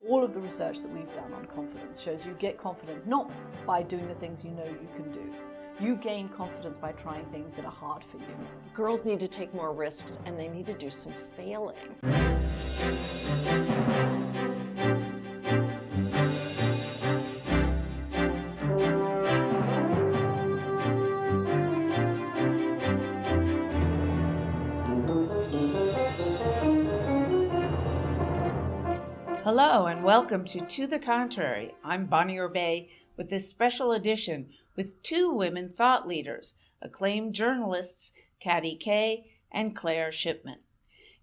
All of the research that we've done on confidence shows you get confidence not by doing the things you know you can do. You gain confidence by trying things that are hard for you. Girls need to take more risks and they need to do some failing. Hello and welcome to the Contrary. I'm Bonnie Orbey with this special edition with two women thought leaders, acclaimed journalists Katty Kay and Claire Shipman.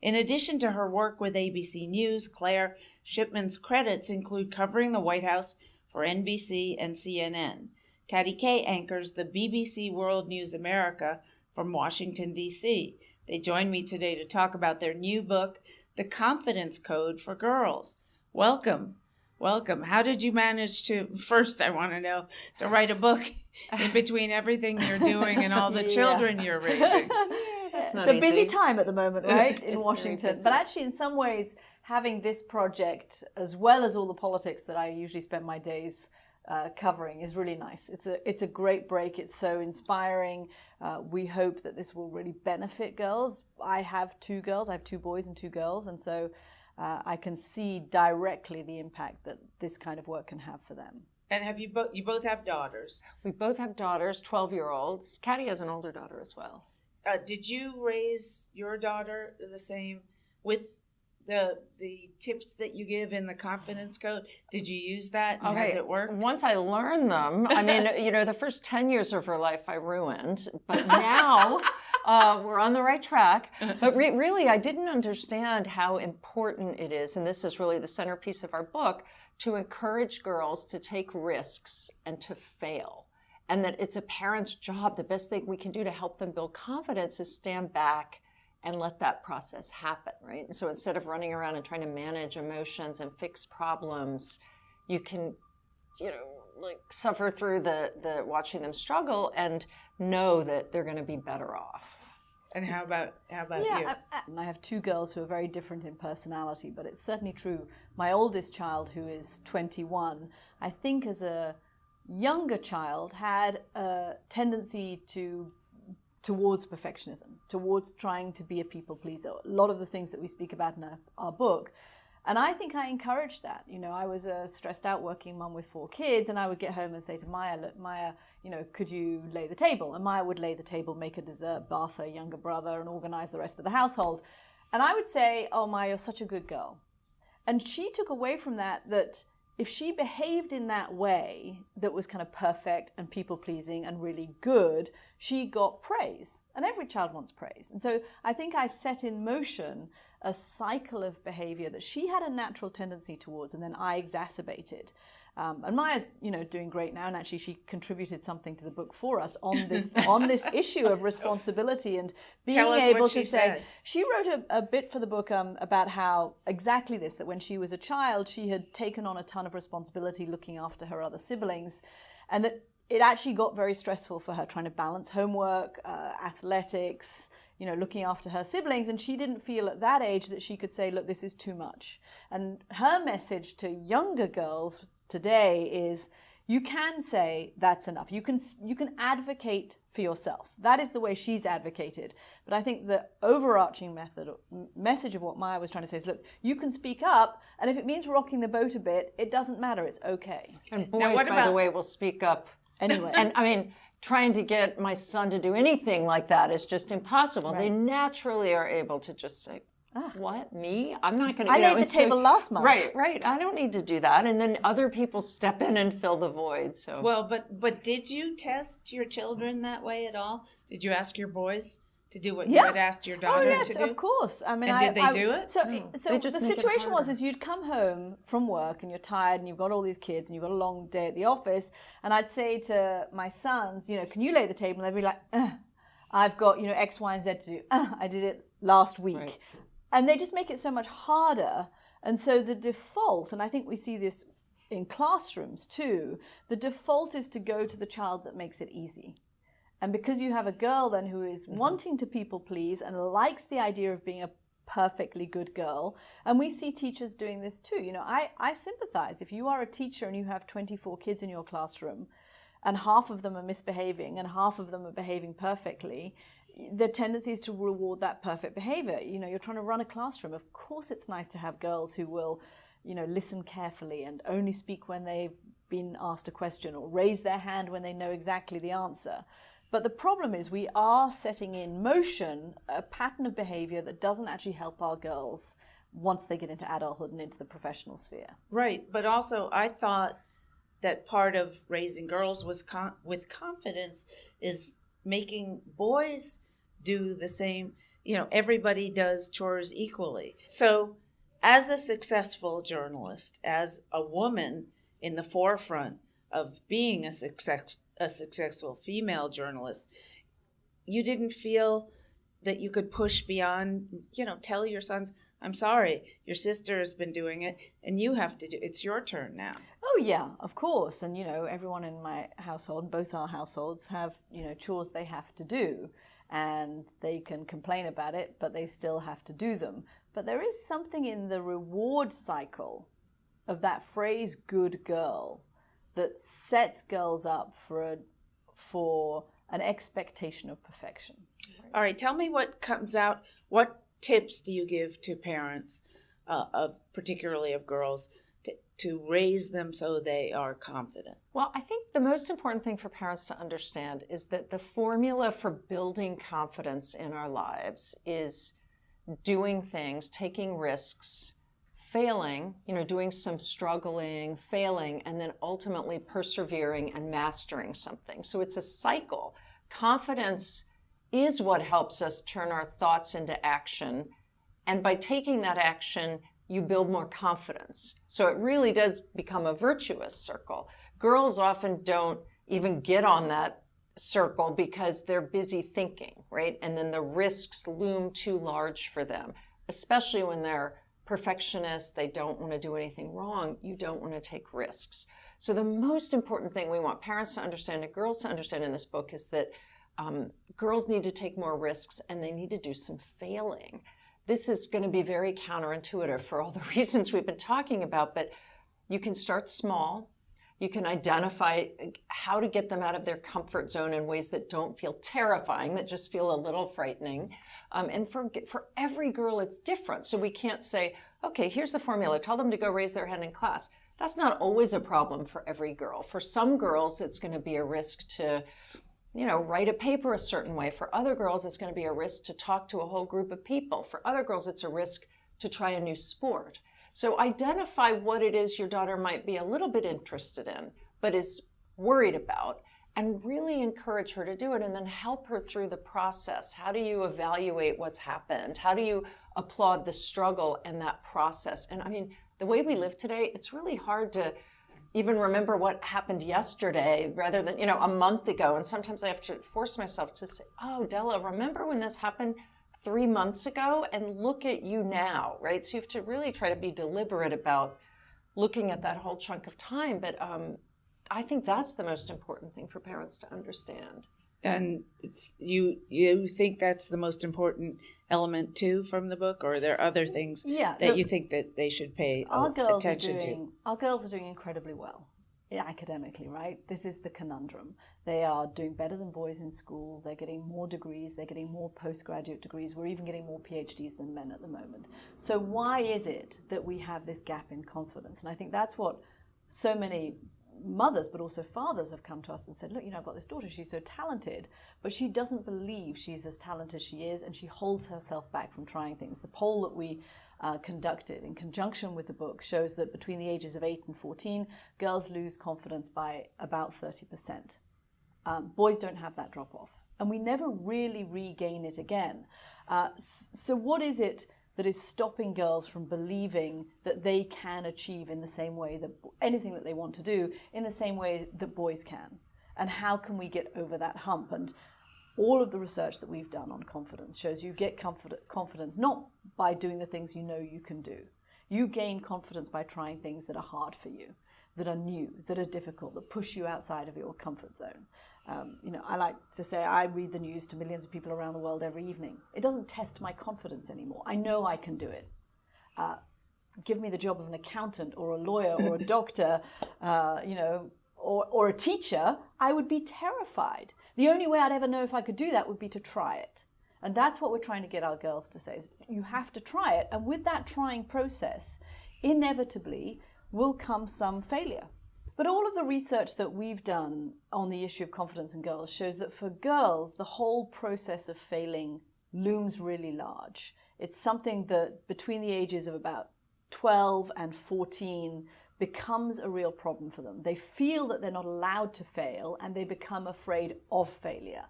In addition to her work with ABC News, Claire Shipman's credits include covering the White House for NBC and CNN. Katty Kay anchors the BBC World News America from Washington, D.C. They join me today to talk about their new book, The Confidence Code for Girls. Welcome. How did you manage to, first I want to know, to write a book in between everything you're doing and all the children you're raising? It's a busy time at the moment, right, in Washington. But actually, in some ways, having this project, as well as all the politics that I usually spend my days covering, is really nice. It's a great break. It's so inspiring. We hope that this will really benefit girls. I have two girls. I have two boys and two girls. And so I can see directly the impact that this kind of work can have for them. And have you both have daughters? We both have daughters, 12-year-olds. Katty has an older daughter as well. Did you raise your daughter the same with the tips that you give in the confidence code? Did you use that? And has it worked? Once I learned them, I mean, the first 10 years of her life I ruined, but now we're on the right track. But really, I didn't understand how important it is, and this is really the centerpiece of our book, to encourage girls to take risks and to fail. And that it's a parent's job. The best thing we can do to help them build confidence is stand back and let that process happen, right? And so instead of running around and trying to manage emotions and fix problems, you can, suffer through the watching them struggle and know that they're going to be better off. And how about you? I have two girls who are very different in personality, but it's certainly true. My oldest child, who is 21, I think as a younger child had a tendency towards perfectionism, towards trying to be a people pleaser. A lot of the things that we speak about in our book. And I think I encouraged that. I was a stressed out working mum with 4 kids, and I would get home and say to Maya, look, Maya, could you lay the table? And Maya would lay the table, make a dessert, bath her younger brother, and organize the rest of the household. And I would say, oh, Maya, you're such a good girl. And she took away from that if she behaved in that way that was kind of perfect and people-pleasing and really good, she got praise. And every child wants praise. And so I think I set in motion a cycle of behavior that she had a natural tendency towards, and then I exacerbated. And Maya's, doing great now, and actually she contributed something to the book for us on this issue of responsibility and being able to say. She wrote a bit for the book about how exactly this, that when she was a child, she had taken on a ton of responsibility looking after her other siblings, and that it actually got very stressful for her trying to balance homework, athletics, looking after her siblings, and she didn't feel at that age that she could say, look, this is too much. And her message to younger girls today is you can say that's enough. You can advocate for yourself. That is the way she's advocated. But I think the overarching message of what Maya was trying to say is, look, you can speak up, and if it means rocking the boat a bit, it doesn't matter. It's okay. And boys, by the way, will speak up anyway. And I mean, trying to get my son to do anything like that is just impossible. Right. They naturally are able to just say, what, me? I'm not going to. I laid the table last month. Right. I don't need to do that. And then other people step in and fill the void. So well, but did you test your children that way at all? Did you ask your boys to do what you had asked your daughter to do? Of course. I mean, and did they do it? So the situation was you'd come home from work and you're tired and you've got all these kids and you've got a long day at the office, and I'd say to my sons, can you lay the table? And they'd be like, I've got X, Y, and Z to do. I did it last week. Right. And they just make it so much harder. And so the default, and I think we see this in classrooms too, the default is to go to the child that makes it easy. And because you have a girl then who is wanting to people please and likes the idea of being a perfectly good girl. And we see teachers doing this too. You know, I sympathize. If you are a teacher and you have 24 kids in your classroom and half of them are misbehaving and half of them are behaving perfectly, the tendency is to reward that perfect behavior. You know, you're trying to run a classroom. Of course it's nice to have girls who will, you know, listen carefully and only speak when they've been asked a question or raise their hand when they know exactly the answer. But the problem is we are setting in motion a pattern of behavior that doesn't actually help our girls once they get into adulthood and into the professional sphere. Right, but also I thought that part of raising girls was with confidence is making boys do the same. You know, everybody does chores equally. So as a successful journalist, as a woman in the forefront of being a successful female journalist, you didn't feel that you could push beyond, you know, tell your sons, I'm sorry, your sister has been doing it and you have to do it's your turn now. Oh yeah, of course. And you know, everyone in my household, both our households, have, you know, chores they have to do, and they can complain about it, but they still have to do them. But there is something in the reward cycle of that phrase good girl that sets girls up for an expectation of perfection. All right, tell me what comes out. What tips do you give to parents, particularly of girls, to raise them so they are confident? Well, I think the most important thing for parents to understand is that the formula for building confidence in our lives is doing things, taking risks, failing, you know, doing some struggling, failing, and then ultimately persevering and mastering something. So it's a cycle. Confidence is what helps us turn our thoughts into action. And by taking that action, you build more confidence. So it really does become a virtuous circle. Girls often don't even get on that circle because they're busy thinking, right? And then the risks loom too large for them, especially when they're perfectionists, they don't want to do anything wrong. You don't want to take risks. So the most important thing we want parents to understand and girls to understand in this book is that girls need to take more risks and they need to do some failing. This is going to be very counterintuitive for all the reasons we've been talking about, but you can start small. You can identify how to get them out of their comfort zone in ways that don't feel terrifying, that just feel a little frightening. And for every girl, it's different. So we can't say, okay, here's the formula. Tell them to go raise their hand in class. That's not always a problem for every girl. For some girls, it's going to be a risk to, you know, write a paper a certain way. For other girls, it's going to be a risk to talk to a whole group of people. For other girls, it's a risk to try a new sport. So identify what it is your daughter might be a little bit interested in, but is worried about, and really encourage her to do it, and then help her through the process. How do you evaluate what's happened? How do you applaud the struggle and that process? And I mean, the way we live today, it's really hard to even remember what happened yesterday rather than, you know, a month ago. And sometimes I have to force myself to say, oh, Della, remember when this happened 3 months ago? And look at you now, right? So you have to really try to be deliberate about looking at that whole chunk of time. But I think that's the most important thing for parents to understand. And you think that's the most important element too from the book, or are there other things that you think that they should pay attention to? Our girls are doing incredibly well academically, right? This is the conundrum. They are doing better than boys in school. They're getting more degrees. They're getting more postgraduate degrees. We're even getting more PhDs than men at the moment. So why is it that we have this gap in confidence? And I think that's what so many mothers, but also fathers, have come to us and said, look, you know, I've got this daughter, she's so talented, but she doesn't believe she's as talented as she is, and she holds herself back from trying things. The poll that we conducted in conjunction with the book shows that between the ages of 8 and 14, girls lose confidence by about 30%. Boys don't have that drop off, and we never really regain it again. So what is it that is stopping girls from believing that they can achieve in the same way that anything that they want to do in the same way that boys can? And how can we get over that hump? And all of the research that we've done on confidence shows you get confidence not by doing the things you know you can do. You gain confidence by trying things that are hard for you, that are new, that are difficult, that push you outside of your comfort zone. I like to say I read the news to millions of people around the world every evening. It doesn't test my confidence anymore. I know I can do it. Give me the job of an accountant or a lawyer or a doctor, or a teacher, I would be terrified. The only way I'd ever know if I could do that would be to try it. And that's what we're trying to get our girls to say, is you have to try it. And with that trying process, inevitably will come some failure. But all of the research that we've done on the issue of confidence in girls shows that for girls, the whole process of failing looms really large. It's something that between the ages of about 12 and 14 becomes a real problem for them. They feel that they're not allowed to fail and they become afraid of failure.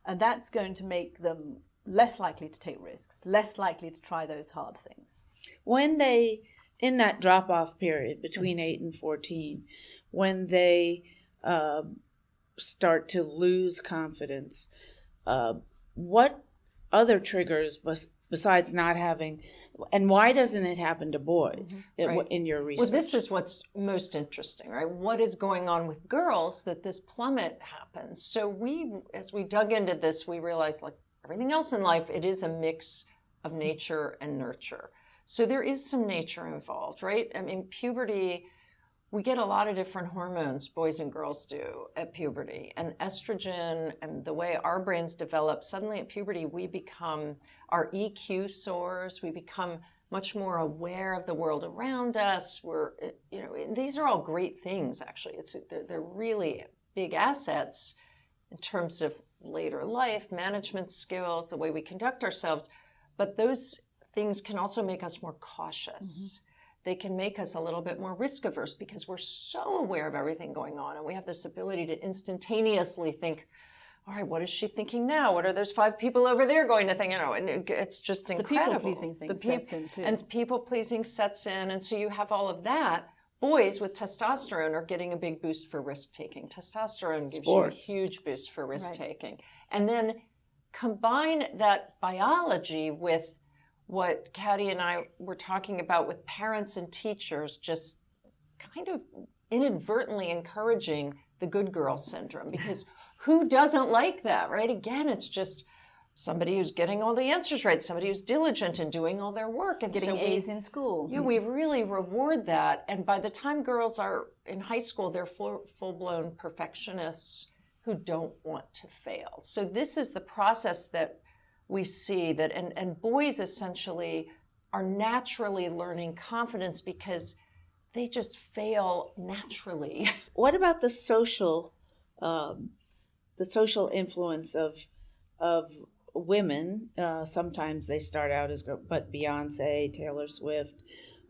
And that's going to make them less likely to take risks, less likely to try those hard things. When they, in that drop-off period between 8 and 14, when they start to lose confidence, what other triggers besides not having, and why doesn't it happen to boys in your research? Well, this is what's most interesting, right? What is going on with girls that this plummet happens? So as we dug into this, we realized, like everything else in life, it is a mix of nature and nurture. So there is some nature involved, right? I mean, puberty, we get a lot of different hormones, boys and girls do, at puberty. And estrogen and the way our brains develop, suddenly at puberty, our EQ soars, we become much more aware of the world around us. These are all great things, actually. They're really big assets in terms of later life, management skills, the way we conduct ourselves. But those things can also make us more cautious. Mm-hmm. They can make us a little bit more risk averse because we're so aware of everything going on. And we have this ability to instantaneously think, all right, what is she thinking now? What are those 5 people over there going to think? And it's just incredible. The people-pleasing thing sets in too. And people-pleasing sets in. And so you have all of that. Boys with testosterone are getting a big boost for risk-taking. Testosterone gives you a huge boost for risk-taking. And then combine that biology with what Katty and I were talking about with parents and teachers, just kind of inadvertently encouraging the good girl syndrome, because who doesn't like that, right? Again, it's just somebody who's getting all the answers right, somebody who's diligent and doing all their work. And getting A's in school. Yeah, we really reward that. And by the time girls are in high school, they're full-blown perfectionists who don't want to fail. So this is the process that we see that, and boys essentially are naturally learning confidence because they just fail naturally. What about the social influence of women? Sometimes they start out as, but Beyonce, Taylor Swift,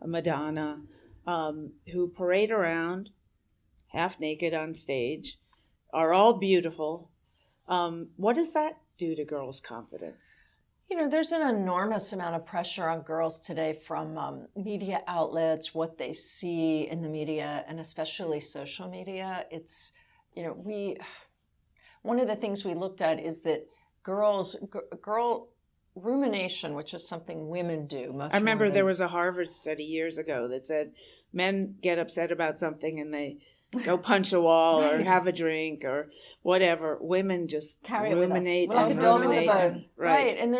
Madonna, who parade around half naked on stage, are all beautiful. What does that do to girls' confidence? There's an enormous amount of pressure on girls today from media outlets, what they see in the media, and especially social media. It's, one of the things we looked at is that girl rumination, which is something women do much. I remember there was a Harvard study years ago that said men get upset about something and they go punch a wall or have a drink or whatever. Women just ruminate and ruminate. Right. And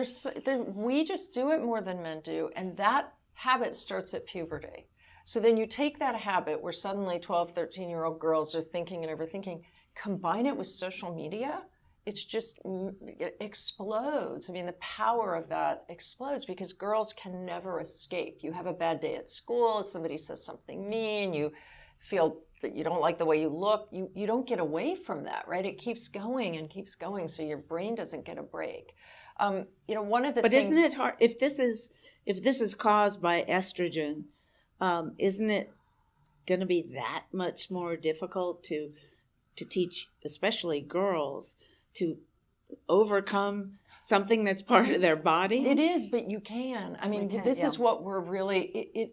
we just do it more than men do. And that habit starts at puberty. So then you take that habit where suddenly 12, 13-year-old girls are thinking and overthinking, combine it with social media, it explodes. I mean, the power of that explodes because girls can never escape. You have a bad day at school, somebody says something mean, you feel that you don't like the way you look, you don't get away from that, right? It keeps going and keeps going, so your brain doesn't get a break. One of the things... But isn't it hard, if this is caused by estrogen, isn't it going to be that much more difficult to teach, especially girls, to overcome something that's part of their body? It is, but you can. I mean, this is what we're really...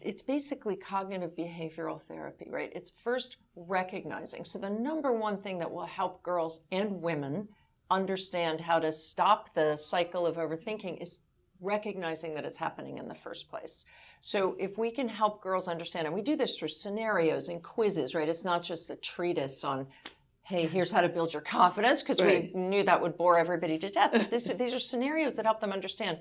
It's basically cognitive behavioral therapy, right? It's first recognizing. So the number one thing that will help girls and women understand how to stop the cycle of overthinking is recognizing that it's happening in the first place. So if we can help girls understand, and we do this through scenarios and quizzes, right? It's not just a treatise on, hey, here's how to build your confidence, because we knew that would bore everybody to death. But these are scenarios that help them understand,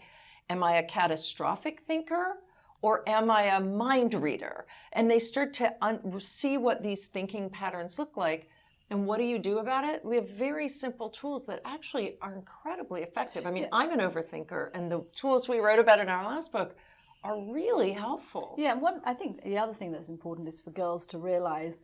am I a catastrophic thinker or am I a mind reader? And they start to see what these thinking patterns look like. And what do you do about it? We have very simple tools that actually are incredibly effective. I mean, I'm an overthinker, and the tools we wrote about in our last book are really helpful. Yeah, and I think the other thing that's important is for girls to realize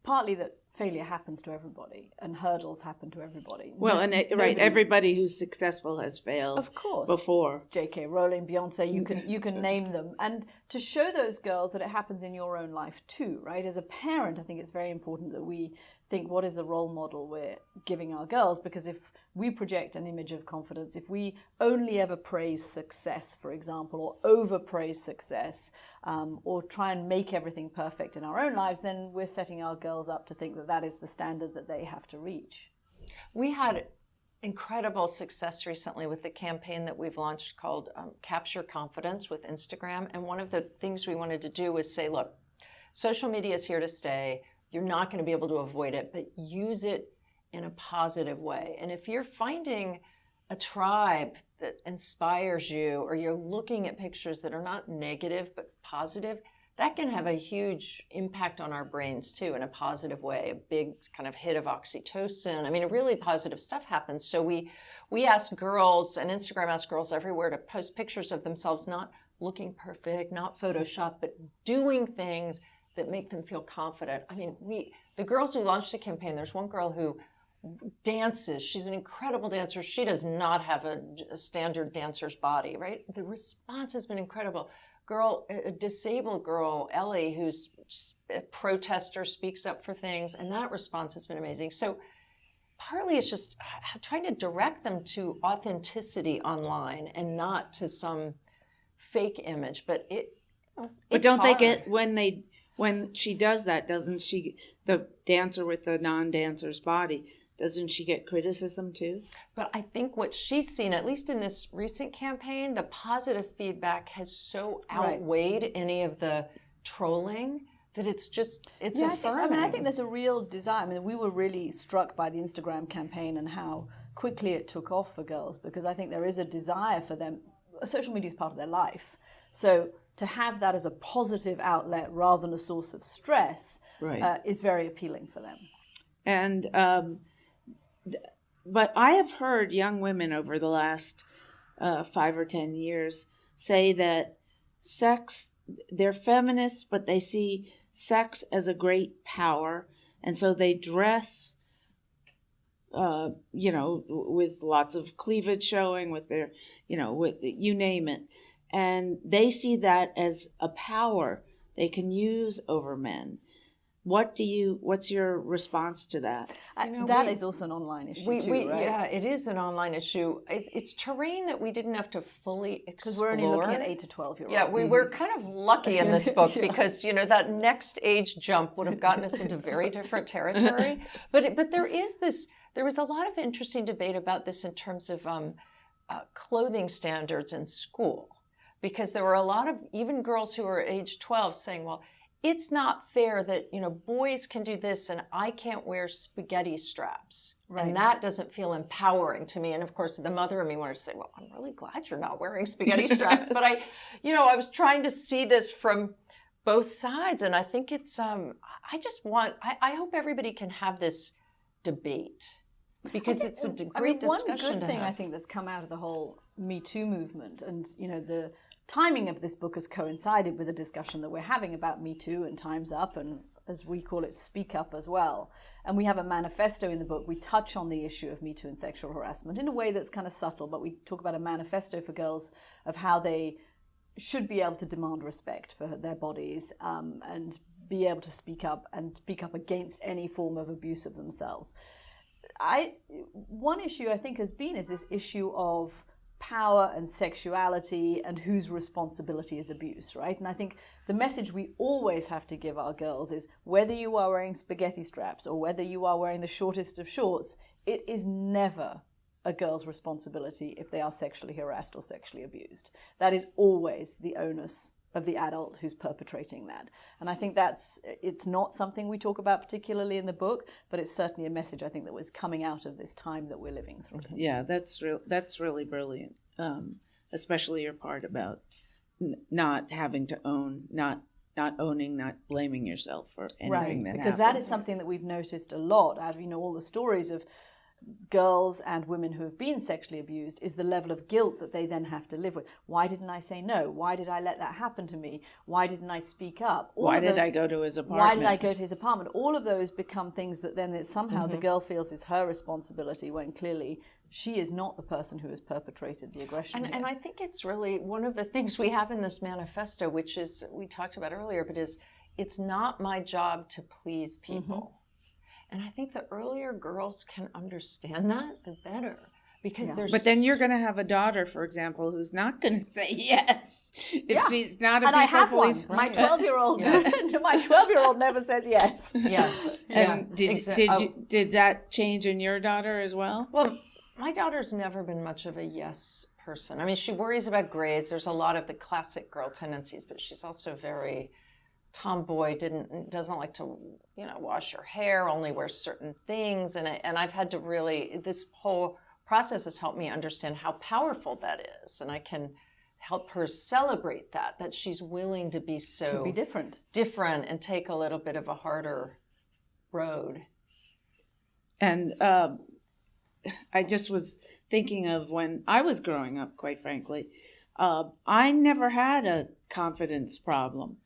partly that failure happens to everybody and hurdles happen to everybody. Well, and everybody who's successful has failed, of course, before. J.K. Rowling, Beyonce, you can name them, and to show those girls that it happens in your own life too, right? As a parent, I think it's very important that we think, what is the role model we're giving our girls? Because if we project an image of confidence, if we only ever praise success, for example, or overpraise success, or try and make everything perfect in our own lives, then we're setting our girls up to think that that is the standard that they have to reach. We had incredible success recently with the campaign that we've launched called Capture Confidence with Instagram. And one of the things we wanted to do was say, look, social media is here to stay. You're not going to be able to avoid it, but use it in a positive way. And if you're finding a tribe that inspires you, or you're looking at pictures that are not negative but positive, that can have a huge impact on our brains too in a positive way, a big kind of hit of oxytocin. I mean, really positive stuff happens. So we ask girls, and Instagram asks girls everywhere, to post pictures of themselves not looking perfect, not Photoshop, but doing things that make them feel confident. I mean, the girls who launched the campaign, there's one girl who dances. She's an incredible dancer. She does not have a standard dancer's body, right? The response has been incredible. A disabled girl, Ellie, who's a protester, speaks up for things, and that response has been amazing. So partly it's just trying to direct them to authenticity online and not to some fake image. But don't hard. they get, when she does that, doesn't she, the dancer with the non-dancer's body, doesn't she get criticism too? But I think what she's seen, at least in this recent campaign, the positive feedback has so outweighed any of the trolling that it's affirming. I think there's a real desire. I mean, we were really struck by the Instagram campaign and how quickly it took off for girls, because I think there is a desire for them. Social media is part of their life. So to have that as a positive outlet rather than a source of stress is very appealing for them. And but I have heard young women over the last 5 or 10 years say that they're feminists, but they see sex as a great power, and so they dress, with lots of cleavage showing, with their, with you name it. And they see that as a power they can use over men. What's your response to that? That is also an online issue too, right? Yeah, it is an online issue. It's terrain that we didn't have to fully explore. Because we're only looking at 8 to 12-year-olds. Yeah, we were kind of lucky in this book because, that next age jump would have gotten us into very different territory. But there was a lot of interesting debate about this in terms of clothing standards in school. Because there were a lot of even girls who were at age 12 saying, well, it's not fair that, boys can do this and I can't wear spaghetti straps. Right. And that doesn't feel empowering to me. And of course, the mother in me wanted to say, well, I'm really glad you're not wearing spaghetti straps. But I was trying to see this from both sides. And I think it's, I hope everybody can have this debate. Because it's a great discussion. One good thing I think that's come out of the whole Me Too movement, and the timing of this book has coincided with a discussion that we're having about Me Too and Time's Up, and as we call it, Speak Up as well. And we have a manifesto in the book. We touch on the issue of Me Too and sexual harassment in a way that's kind of subtle, but we talk about a manifesto for girls of how they should be able to demand respect for their bodies, and be able to speak up against any form of abuse of themselves. One issue I think has been is this issue of power and sexuality and whose responsibility is abuse, right? And I think the message we always have to give our girls is whether you are wearing spaghetti straps or whether you are wearing the shortest of shorts, it is never a girl's responsibility if they are sexually harassed or sexually abused. That is always the onus of the adult who's perpetrating that. And I think it's not something we talk about particularly in the book, but it's certainly a message I think that was coming out of this time that we're living through. Yeah, that's really brilliant, especially your part about not having to own, not owning, not blaming yourself for anything that because happens. that is something that we've noticed a lot out of all the stories of girls and women who have been sexually abused, is the level of guilt that they then have to live with. Why didn't I say no? Why did I let that happen to me? Why didn't I speak up? Why did I go to his apartment? Why did I go to his apartment? All of those become things that then somehow the girl feels is her responsibility, when clearly she is not the person who has perpetrated the aggression. And I think it's really one of the things we have in this manifesto, which is, we talked about earlier, but it's not my job to please people. And I think the earlier girls can understand that, the better. Because there's... But then you're going to have a daughter, for example, who's not going to say yes if she's not a and I have police. One. My 12-year-old, my 12-year-old never says yes. Yes. And did that change in your daughter as well? Well, my daughter's never been much of a yes person. I mean, she worries about grades. There's a lot of the classic girl tendencies, but she's also very tomboy, doesn't like to, wash her hair, only wears certain things. And I've had to really, this whole process has helped me understand how powerful that is. And I can help her celebrate that she's willing to be to be different and take a little bit of a harder road. And I just was thinking of when I was growing up, quite frankly, I never had a confidence problem.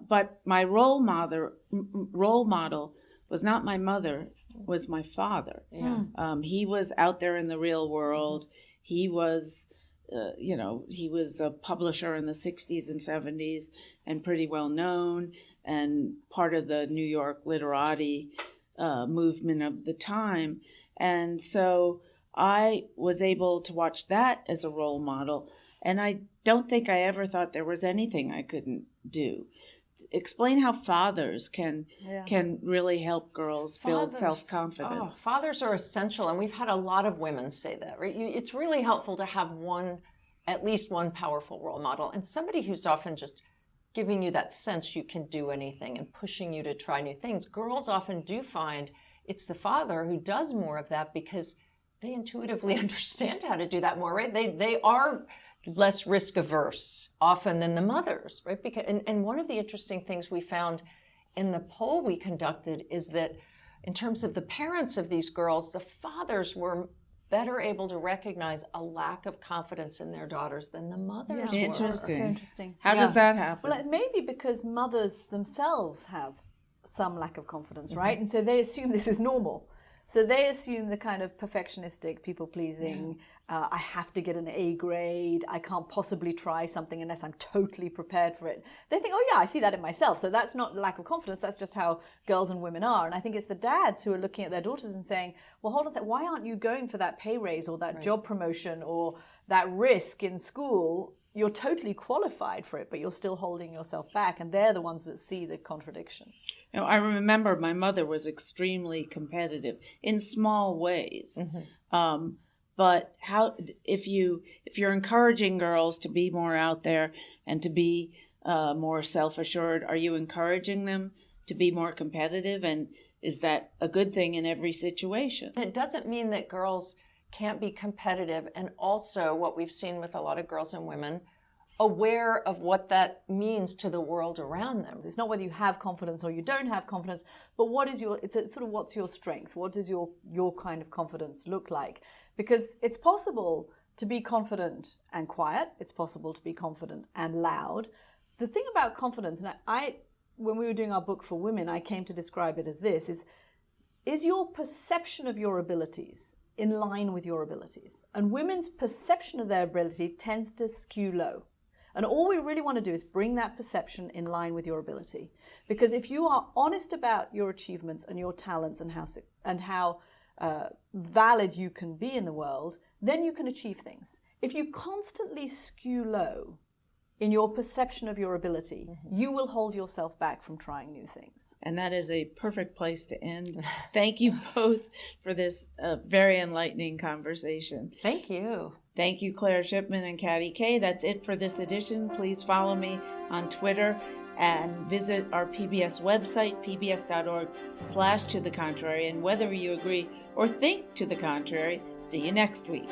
But my role model was not my mother, was my father. Yeah. He was out there in the real world. He was, he was a publisher in the 60s and 70s and pretty well known and part of the New York literati movement of the time. And so I was able to watch that as a role model. And I don't think I ever thought there was anything I couldn't do. Explain how fathers can really help girls build self-confidence. Fathers are essential, and we've had a lot of women say that, right? It's really helpful to have at least one powerful role model, and somebody who's often just giving you that sense you can do anything and pushing you to try new things. Girls often do find it's the father who does more of that because they intuitively understand how to do that more, right? They are less risk averse often than the mothers, right? Because and one of the interesting things we found in the poll we conducted is that in terms of the parents of these girls, the fathers were better able to recognize a lack of confidence in their daughters than the mothers were. Interesting. So interesting. How does that happen? Well, it may be because mothers themselves have some lack of confidence, right? And so they assume this is normal. So they assume the kind of perfectionistic, people-pleasing, I have to get an A grade, I can't possibly try something unless I'm totally prepared for it. They think, oh yeah, I see that in myself. So that's not lack of confidence, that's just how girls and women are. And I think it's the dads who are looking at their daughters and saying, well, hold on a second, why aren't you going for that pay raise or that job promotion or that risk in school? You're totally qualified for it, but you're still holding yourself back. And they're the ones that see the contradiction. I remember my mother was extremely competitive in small ways. But how, if you're encouraging girls to be more out there and to be more self-assured, are you encouraging them to be more competitive? And is that a good thing in every situation? It doesn't mean that girls can't be competitive, and also what we've seen with a lot of girls and women, aware of what that means to the world around them. It's not whether you have confidence or you don't have confidence, but what's your strength? What does your kind of confidence look like? Because it's possible to be confident and quiet. It's possible to be confident and loud. The thing about confidence, and when we were doing our book for women, I came to describe it as this, is your perception of your abilities in line with your abilities? And women's perception of their ability tends to skew low. And all we really want to do is bring that perception in line with your ability. Because if you are honest about your achievements and your talents and how valid you can be in the world, then you can achieve things. If you constantly skew low in your perception of your ability, you will hold yourself back from trying new things. And that is a perfect place to end. Thank you both for this very enlightening conversation. Thank you. Thank you, Claire Shipman and Katty K. That's it for this edition. Please follow me on Twitter and visit our PBS website, pbs.org/to the contrary. And whether you agree or think to the contrary, see you next week.